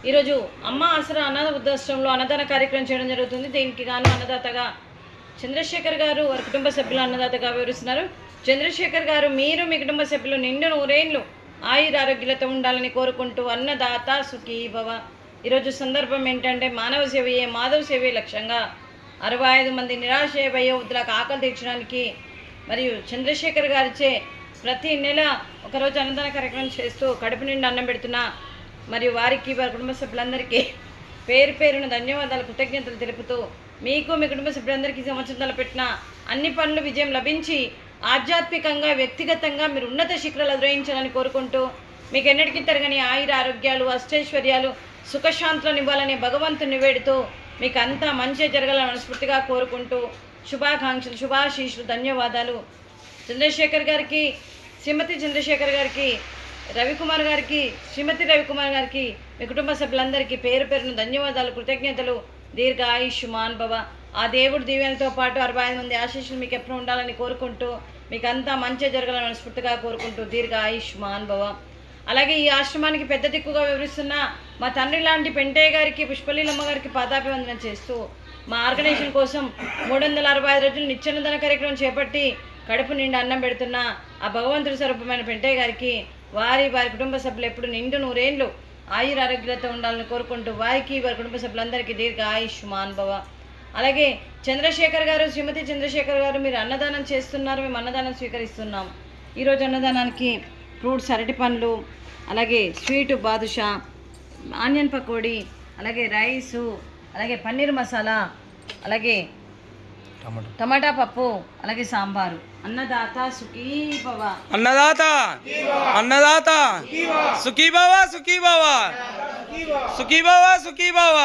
ఈరోజు అమ్మ ఆసరా అనాథ వృద్ధాశ్రమంలో అన్నదాన కార్యక్రమం చేయడం జరుగుతుంది. దీనికి గాను అన్నదాతగా చంద్రశేఖర్ గారు వారి కుటుంబ సభ్యులు అన్నదాతగా వివరిస్తున్నారు. చంద్రశేఖర్ గారు, మీరు మీ కుటుంబ సభ్యులు నిండు నూరేళ్లు ఆయురారోగ్యాలతో ఉండాలని కోరుకుంటూ అన్నదాత సుఖీ భవ. ఈరోజు సందర్భం ఏంటంటే మానవ సేవయే మాధవ సేవే లక్ష్యంగా 65 మంది నిరాశయ వయోవృద్ధులకు ఆకలి తీర్చడానికి మరియు చంద్రశేఖర్ గారిచే ప్రతి నెల ఒకరోజు అన్నదాన కార్యక్రమం చేస్తూ కడుపు నిండా అన్నం పెడుతున్న మరియు వారికి వారి కుటుంబ సభ్యులందరికీ పేరు పేరున ధన్యవాదాలు కృతజ్ఞతలు తెలుపుతూ మీకు మీ కుటుంబ సభ్యులందరికీ సంవత్సరం తలపెట్టిన అన్ని పనులు విజయం లభించి ఆధ్యాత్మికంగా వ్యక్తిగతంగా మీరు ఉన్నత శిఖరాలు అధిరోహించాలని కోరుకుంటూ మీకు ఎన్నటికీ తరగని ఆయుర ఆరోగ్యాలు అష్టైశ్వర్యాలు సుఖశాంతులను ఇవ్వాలని భగవంతుని వేడుతూ మీకు అంతా మంచి జరగాలని మనస్ఫూర్తిగా కోరుకుంటూ శుభాకాంక్షలు శుభాశీషులు ధన్యవాదాలు. చంద్రశేఖర్ గారికి, శ్రీమతి చంద్రశేఖర్ గారికి, రవికుమార్ గారికి, శ్రీమతి రవికుమార్ గారికి, మీ కుటుంబ సభ్యులందరికీ పేరు పేరున ధన్యవాదాలు కృతజ్ఞతలు. దీర్ఘ ఆయుష్మాన్ భవ. ఆ దేవుడు దీవెనతో పాటు 65 మంది ఆశీస్సులు మీకు ఎప్పుడు ఉండాలని కోరుకుంటూ మీకు అంతా మంచి జరగాలని మనస్ఫూర్తిగా కోరుకుంటూ దీర్ఘ ఆయుష్మాన్ భవ. అలాగే ఈ ఆశ్రమానికి పెద్ద దిక్కుగా వివరిస్తున్న మా తండ్రి లాంటి పెంటయ్య గారికి, పుష్పలీలమ్మ గారికి పాదాభివందనం చేస్తూ మా ఆర్గనైజేషన్ కోసం 365 రోజులు నిత్యాన్నదాన కార్యక్రమం చేపట్టి కడుపు నిండా అన్నం పెడుతున్న ఆ భగవంతుడి స్వరూపమైన పెంటయ్య గారికి, వారి కుటుంబ సభ్యులు ఎప్పుడు నిండు నూరేళ్లు ఆయుర ఆరోగ్యాలతో ఉండాలని కోరుకుంటూ వారికి వారి కుటుంబ సభ్యులందరికీ దీర్ఘ ఆయుష్మాన్ భవ. అలాగే చంద్రశేఖర్ గారు, శ్రీమతి చంద్రశేఖర్ గారు, మీరు అన్నదానం చేస్తున్నారు, మేము అన్నదానం స్వీకరిస్తున్నాం. ఈరోజు అన్నదానానికి ఫ్రూట్స్, అరటి పండ్లు, అలాగే స్వీటు బాదుషా, ఆనియన్ పకోడీ, అలాగే రైసు, అలాగే పన్నీర్ మసాలా, అలాగే టమాటా పప్పు, అలాగే సాంబారు. అన్నదాత సుఖీ భవ. అన్నదాత అన్నదాత సుఖీ భవ, సుఖీ భవ, సుఖీ భవ, సుఖీ భవ.